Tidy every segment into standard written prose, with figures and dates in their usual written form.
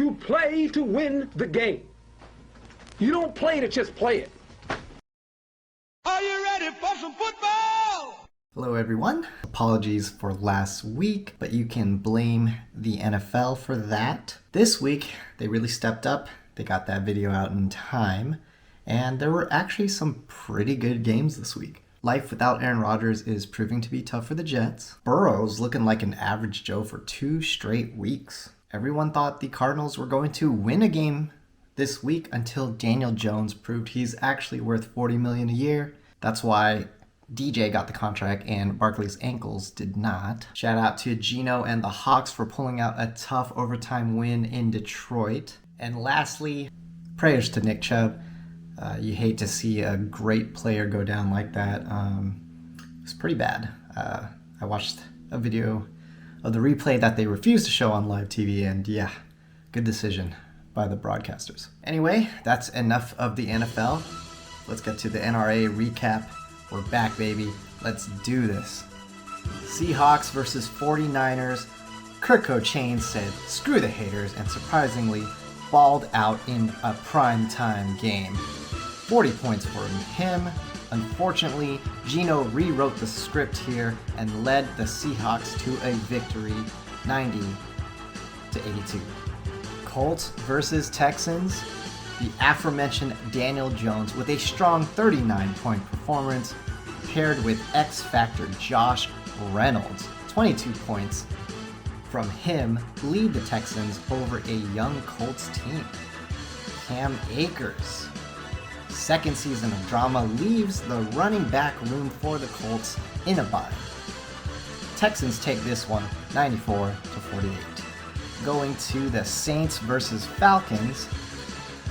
You play to win the game. You don't play to just play it. Are you ready for some football? Hello everyone. Apologies for last week, but you can blame the NFL for that. This week, they really stepped up. They got that video out in time, and there were actually some pretty good games this week. Life without Aaron Rodgers is proving to be tough for the Jets. Burrow's looking like an average Joe for 2 straight weeks. Everyone thought the Cardinals were going to win a game this week until Daniel Jones proved he's actually worth $40 million a year. That's why DJ got the contract and Barkley's ankles did not. Shout out to Geno and the Hawks for pulling out a tough overtime win in Detroit. And lastly, prayers to Nick Chubb. You hate to see a great player go down like that. It's pretty bad. I watched a video of the replay that they refused to show on live TV, and yeah, good decision by the broadcasters. Anyway, that's enough of the NFL. Let's get to the NRA recap. We're back, baby. Let's do this. Seahawks versus 49ers. Kirk Cochain said, "Screw the haters," and surprisingly balled out in a primetime game. 40 points for him. Unfortunately, Geno rewrote the script here and led the Seahawks to a victory, 90-82. Colts versus Texans. The aforementioned Daniel Jones with a strong 39-point performance paired with X-Factor Josh Reynolds. 22 points from him lead the Texans over a young Colts team. Cam Akers. Second season of drama leaves the running back room for the Colts in a bind. Texans take this one 94-48. Going to the Saints versus Falcons.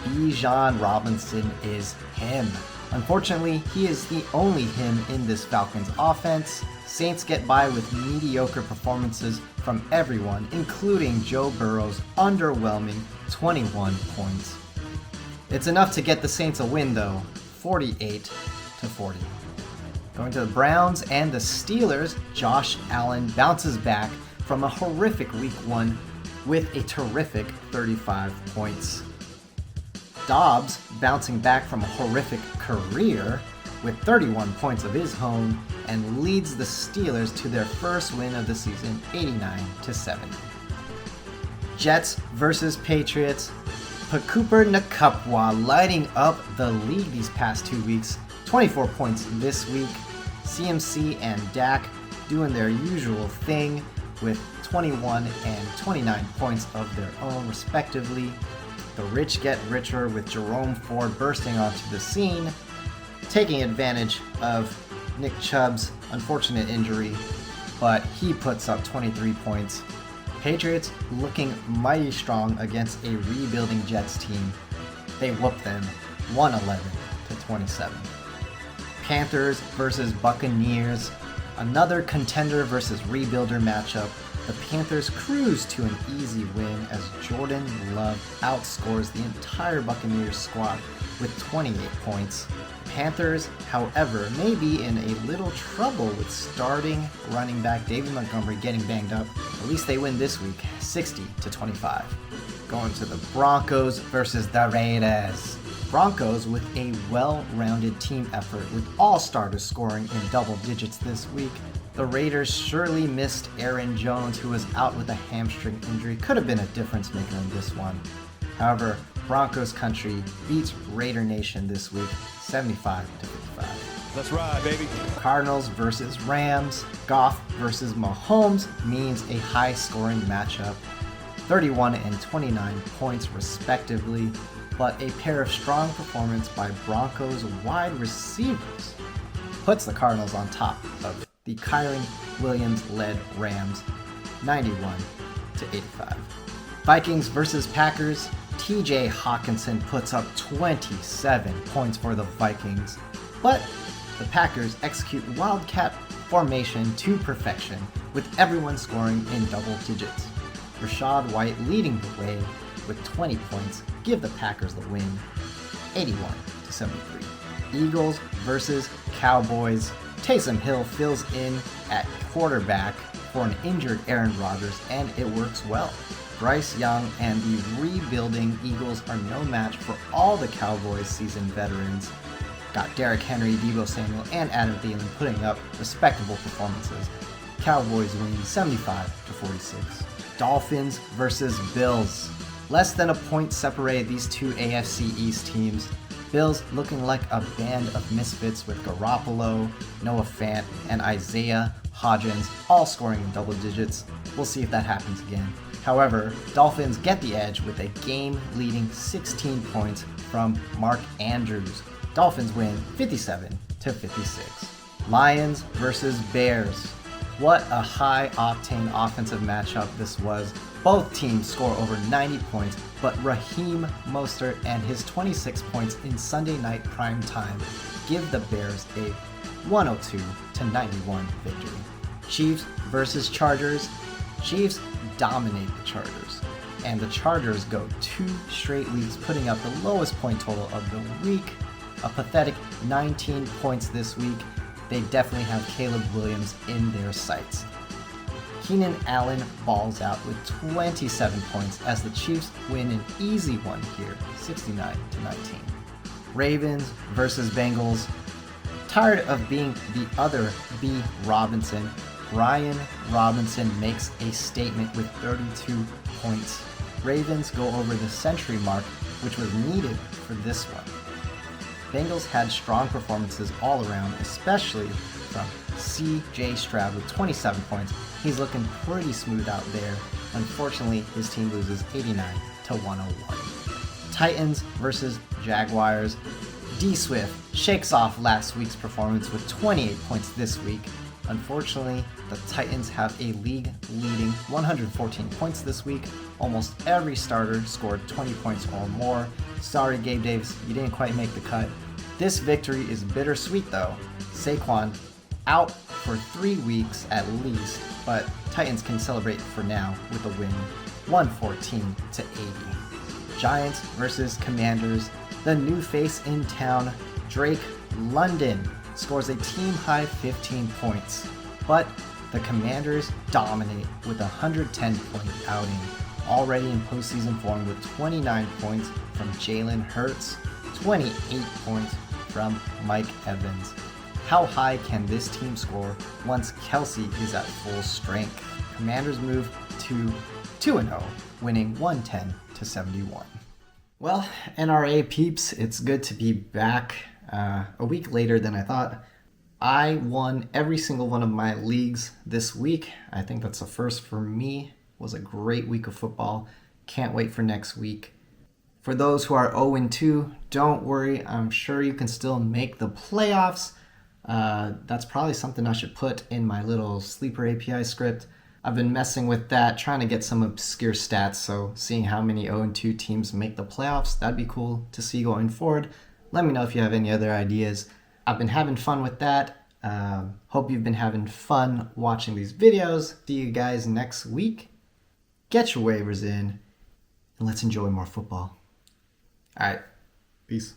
Bijan Robinson is him. Unfortunately, he is the only him in this Falcons offense. Saints get by with mediocre performances from everyone, including Joe Burrow's underwhelming 21 points. It's enough to get the Saints a win though, 48-40. Going to the Browns and the Steelers, Josh Allen bounces back from a horrific week 1 with a terrific 35 points. Dobbs bouncing back from a horrific career with 31 points of his own and leads the Steelers to their first win of the season, 89-70. Jets versus Patriots. Cooper Nakupwa lighting up the league these past 2 weeks. 24 points this week. CMC and Dak doing their usual thing with 21 and 29 points of their own respectively. The rich get richer with Jerome Ford bursting onto the scene, taking advantage of Nick Chubb's unfortunate injury, but he puts up 23 points. Patriots looking mighty strong against a rebuilding Jets team. They whoop them 111-27. Panthers versus Buccaneers. Another contender versus rebuilder matchup. The Panthers cruise to an easy win as Jordan Love outscores the entire Buccaneers squad with 28 points. Panthers, however, may be in a little trouble with starting running back David Montgomery getting banged up. At least they win this week, 60-25. Going to the Broncos versus the Raiders. Broncos with a well-rounded team effort with all starters scoring in double digits this week. The Raiders surely missed Aaron Jones, who was out with a hamstring injury. Could have been a difference maker in this one. However, Broncos country beats Raider Nation this week, 75-55. Let's ride, baby. Cardinals versus Rams. Goff versus Mahomes means a high-scoring matchup. 31 and 29 points respectively, but a pair of strong performances by Broncos wide receivers puts the Cardinals on top of the Kyren Williams-led Rams, 91-85. Vikings versus Packers. TJ Hawkinson puts up 27 points for the Vikings, but the Packers execute Wildcat formation to perfection, with everyone scoring in double digits. Rashad White leading the way with 20 points give the Packers the win, 81-73. Eagles versus Cowboys. Taysom Hill fills in at quarterback for an injured Aaron Rodgers, and it works well. Bryce Young and the rebuilding Eagles are no match for all the Cowboys seasoned veterans. Got Derrick Henry, Deebo Samuel, and Adam Thielen putting up respectable performances. Cowboys winning 75-46. Dolphins versus Bills. Less than a point separated these two AFC East teams. Bills looking like a band of misfits with Garoppolo, Noah Fant, and Isaiah Hodgins all scoring in double digits. We'll see if that happens again. However, Dolphins get the edge with a game-leading 16 points from Mark Andrews. Dolphins win 57-56. Lions versus Bears. What a high-octane offensive matchup this was. Both teams score over 90 points, but Raheem Mostert and his 26 points in Sunday night prime time give the Bears a 102-91 victory. Chiefs versus Chargers. Chiefs dominate the Chargers, and the Chargers go 2 straight weeks, putting up the lowest point total of the week. A pathetic 19 points this week. They definitely have Caleb Williams in their sights. Keenan Allen balls out with 27 points as the Chiefs win an easy one here, 69-19. Ravens versus Bengals. Tired of being the other B. Robinson, Brian Robinson makes a statement with 32 points. Ravens go over the century mark, which was needed for this one. Bengals had strong performances all around, especially from C.J. Stroud with 27 points. He's looking pretty smooth out there. Unfortunately, his team loses 89-101. Titans versus Jaguars. D Swift shakes off last week's performance with 28 points this week. Unfortunately, the Titans have a league-leading 114 points this week. Almost every starter scored 20 points or more. Sorry, Gabe Davis, you didn't quite make the cut. This victory is bittersweet though. Saquon out for 3 weeks at least, but Titans can celebrate for now with a win, 114-80. Giants versus Commanders. The new face in town, Drake London, scores a team-high 15 points, but the Commanders dominate with a 110-point outing, already in postseason form with 29 points from Jalen Hurts, 28 points from Mike Evans. How high can this team score once Kelsey is at full strength? Commanders move to 2-0, winning 110-71. Well, NRA peeps, it's good to be back a week later than I thought. I won every single one of my leagues this week. I think that's a first for me. It was a great week of football. Can't wait for next week. For those who are 0-2, don't worry. I'm sure you can still make the playoffs. That's probably something I should put in my little sleeper API script. I've been messing with that, trying to get some obscure stats, so seeing how many 0-2 teams make the playoffs, that'd be cool to see going forward. Let me know if you have any other ideas. I've been having fun with that. Hope you've been having fun watching these videos. See you guys next week. Get your waivers in, and let's enjoy more football. All right, peace.